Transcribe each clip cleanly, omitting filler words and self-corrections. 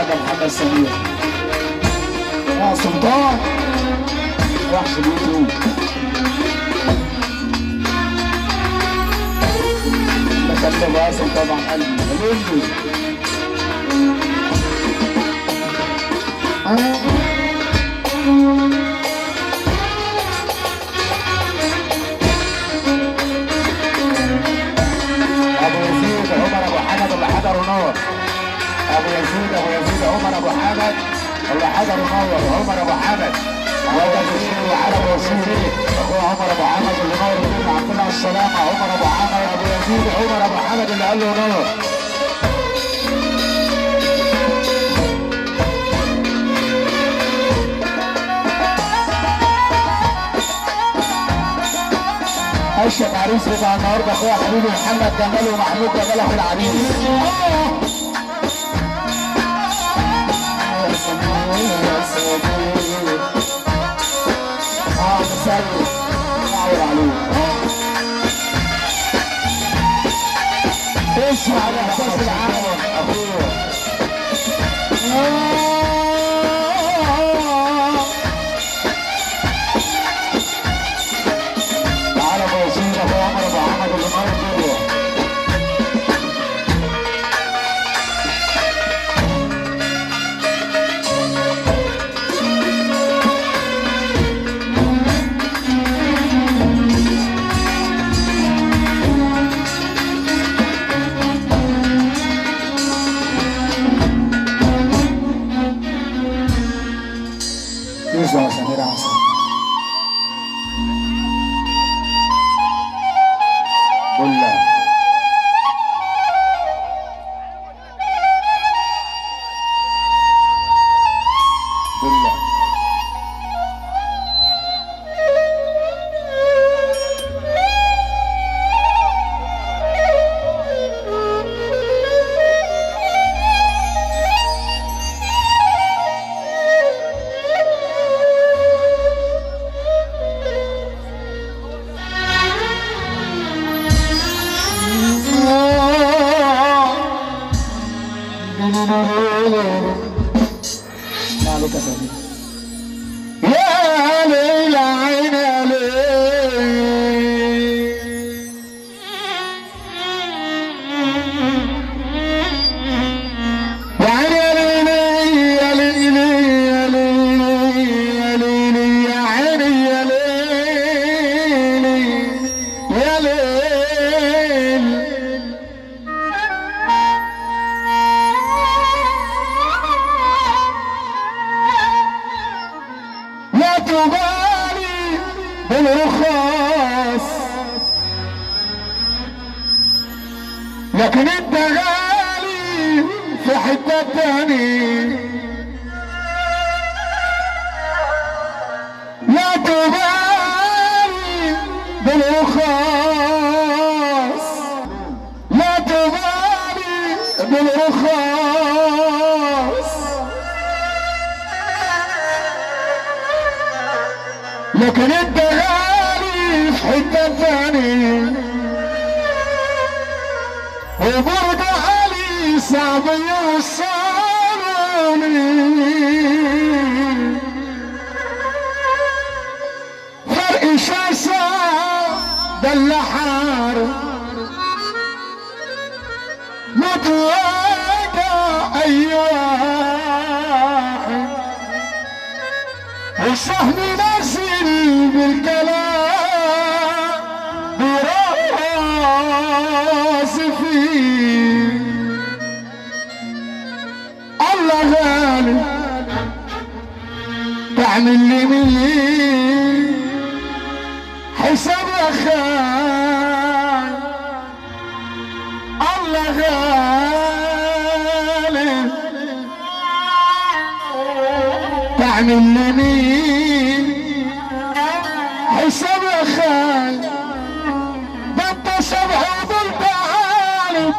الخواجه محمد سمير. يا سلطان وحش اليوتيوب. بكلم باسم طبعا قلبي الليمبي. ابو يزيد عمر ابو حمد اللي حضروا نور. ابو يزيد عمر ابو حمد اللي حضروا نور. عمر ابو حمد وولد الشيخ وعرب وسيدي اخو عمر ابو حمد اللي نور الدين. عبد الله السلامه عمر ابو حمد. ابو يزيد عمر ابو حمد اللي قال له نور. اشهد عريس بتاع النهارده اخويا حبيبي محمد جمال ومحمود جمال اخو العريس. مسلم نعور عليه. اسمع الاحساس العام اخويا. تعالى ابو ياسين ابو عمر ابو حمد اللي نار الدنيا. يسوع سمير عسل. بلا بلا عليك سمير. يا ليل عين يا ليل يا عين يا ليل يا ليل يا ليل يا عين يا ليل يا ليل. لا تبالي بالرخاص لكن انت غالي في حتة تاني. لا تبالي بالرخاص لا تبالي بالرخاص لكن انت غالي في حتة ثاني. وبرضه علي صعب يوصلني. فرق شاسع ده اللي حار متواجع اي واحد. والسهم نازل بالكلام براس فيه. الله غالي تعمل لي مين حساب يا خال. الله غالي تعمل لي مين حساب يا خال. ده انت سبع وضلت عالم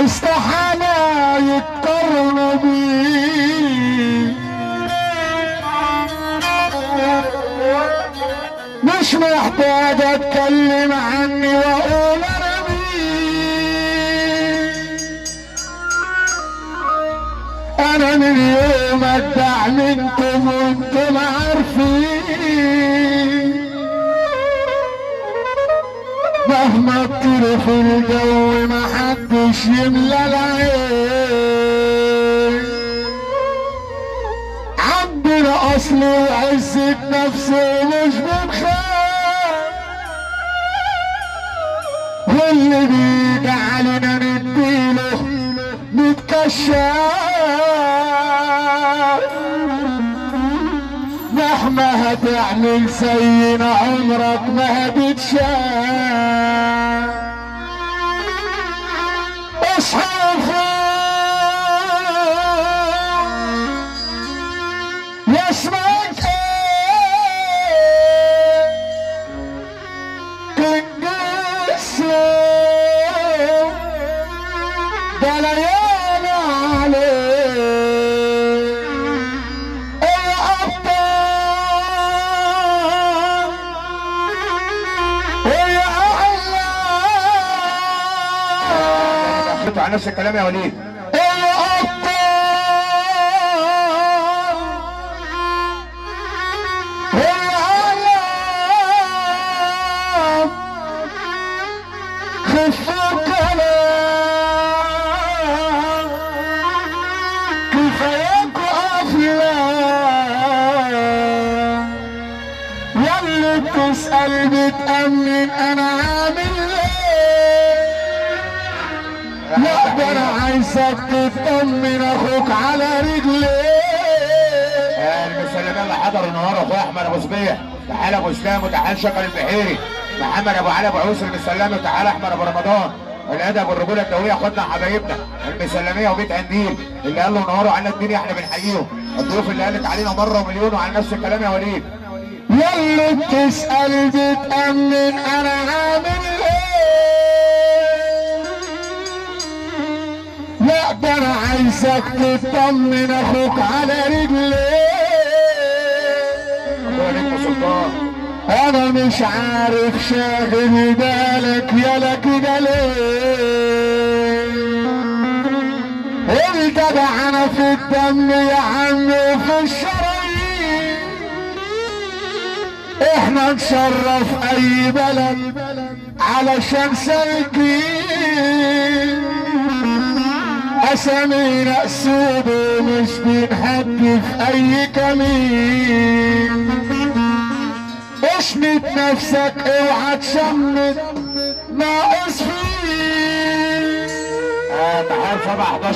استحالة يتقرن بيه. مش محتاج اتكلم عني واقول انا مين. منكم وانتم عارفين مهما تطيروا في الجو محدش يملى العين عندنا اصل وعزة نفس ومش بنخاف واللي بيجي علينا نديله نتكشف مهما هتعمل زينا عمرك ما هتتشاف اصحى يا اسمك ايه تنقسم ده ليالي عليك ايه ابطال ايه اعلى على نفس الكلام يا وليد. تسأل بتأمن انا عامل ايه لا ده انا عايزك تطمن اخوك على رجليه المسلمين اللي حضروا النهارده اخويا احمد ابو صبيح تعالى ابو اسلام وتعالى شكر البحيري محمد ابو علي ابو عوس المسلمي وتعالى احمد ابو رمضان الادب والرجوله الدوليه خدنا حبايبنا المسلميه وبيت قنديل اللي قالوا نهاروا على الدنيا احنا بنحييهم الضيوف اللي قالت علينا مره ومليون وعلى نفس الكلام يا وليد. ياللي بتسأل بتأمن انا عامل ايه لا ده انا عايزك تطمن اخوك على رجليه انا مش عارف شاغل بالك يالا كده ليه الجدع انا في الدم يا عم في الشرايين احنا نشرف اي بلد علشان سالكين اسامينا اسود ومش بنهدي في اي كمين اشمت نفسك اوعى تشمت ناقص فيه تحية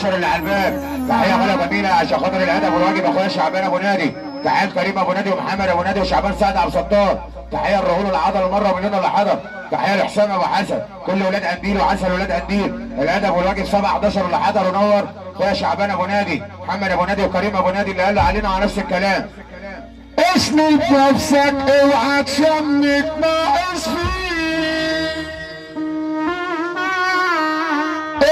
7-11 اللي على الباب تحية غلا جميلة عشان خاطر الادب والواجب اخويا شعبان ابو نادي تحية كريم ابو نادي ومحمد ابو نادي وشعبان سعد عبد الستار تحية الرهول العضل مره ومليون اللي حضر تحية لحسام ابو حسن كل ولاد قنديل وعسل ولاد قنديل الادب والواجب 7-11 اللي حضر ونور اخويا شعبان ابو نادي محمد ابو نادي وكريم ابو نادي اللي قال علينا على نفس الكلام اسمت نفسك اوعى تشمت ناقص فيه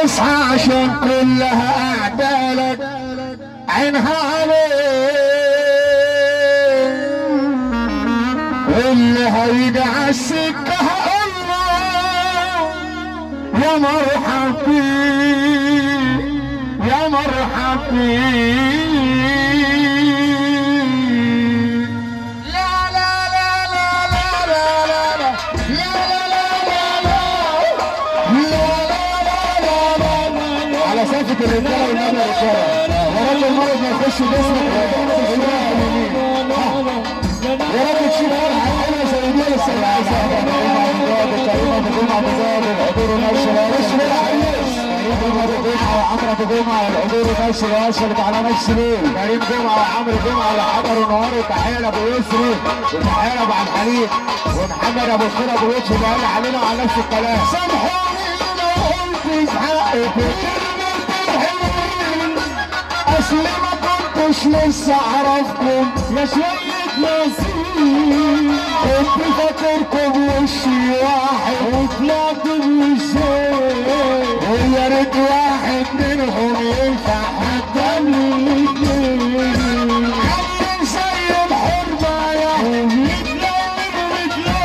اصحى عشان كلها اعدالك عينها عليك اللي هيجي عالسكه هقوله يا مرحب بيه يا مرحب بيه الرجاله والنبي يا رجاله يا رب المرض ما يخش جسمك يا رب تشوف فرحه حلوه زي دي لسه وعمرو ابو جمعه الحضور نفس وصلت على نفس ليل كريم جمعه وعمرو جمعه اللي حضروا النهار وتحيه لابو يسري وتحيه لابو عبد الحليم ومحمد ابو خير ابو يوسف اللي قال علينا وعلى نفس الكلام سامحوني لو قلت حقك اصل ما كنتش لسه اعرفكم يا شوية ناسين كنت فاكركم وشي واحد وطلعت بوشين ويا ريت واحد منهم ينفع حتى من الاتنين عامل زي الحرمة يا يتلون ويتلون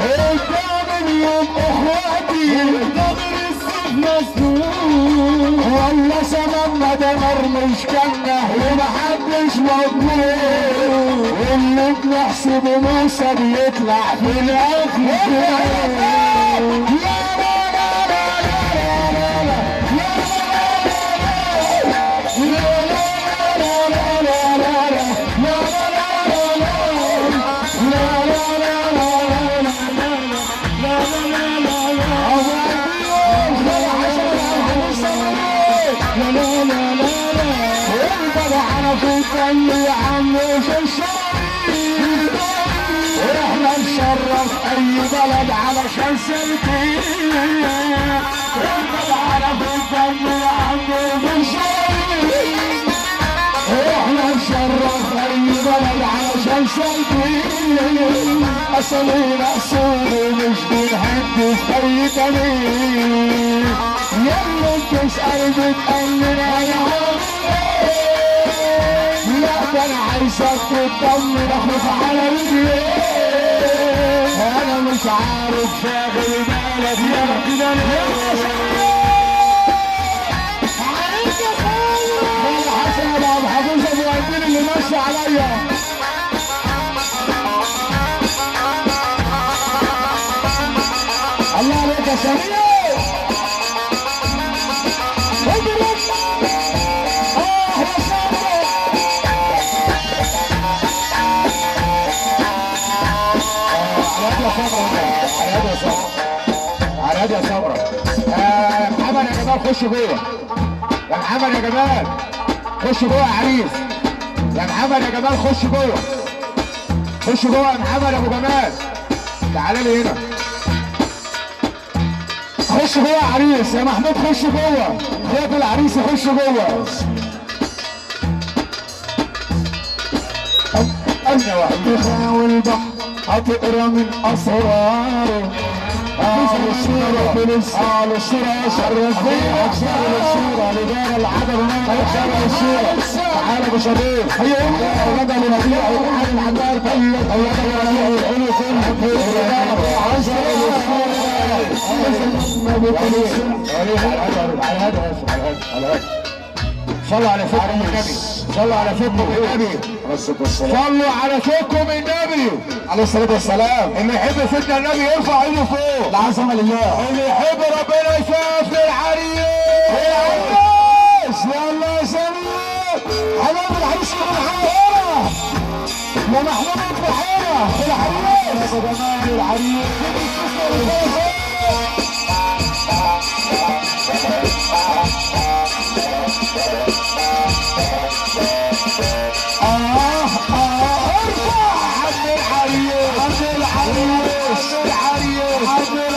قدام اليوم اخواتي قدام السيف مسنون والله زماننا ده نار مش كنا ومحد مش مضمون، واللي بنحسبه موسى بيطلع في الاخر. اللي عم في الشريط احنا نشرف اي بلد علشان سلكين. احنا العرب الدم يا عم في الشريط احنا نشرف اي بلد علشان سلكين. اصلينا اصول مش بنهدي في اي كمين. يلا تسأل بتأمن على لا انا عايزك تطمن اخوف على رجلي. انا مش عارف شاغل بالك يا كده عليك يا خالد حسن ابو عبد الحفيظ ابو عبدين اللي ماشي عليا. الله عليك يا سمير. على هادي يا صبرا. يا محمد يا جمال خش جوه. يا محمد يا جمال خش جوه يا عريس. يا محمد يا جمال خش جوه. خش جوه يا محمد ابو جمال. تعالى لي هنا. خش جوه يا عريس. يا محمود خش جوه. خيط العريس يخش جوه. أنا وحدها والبحر هتقرا من اسراره. الصورة على الصورة شرفينا الصورة لدار العدل شرف الصورة. تعالى ابو شباب هي الغدا لنبيع الحال العدار طيب الغدا الحلو كله صلوا على سيدكم النبي. صلوا على سيدكم النبي. صلوا على سيدكم النبي عليه الصلاة والسلام. اللي يحب سيدنا النبي يرفع ايده فوق. العظمة لله. اللي يحب ربنا يسقف للعريس. العريس يلا يا سمير. حبايب العريس يكون حاضر. يا محمود يكون حاضر. العريس يا جمال العريس. ارفع عم العريس. عم العريس. عم العريس.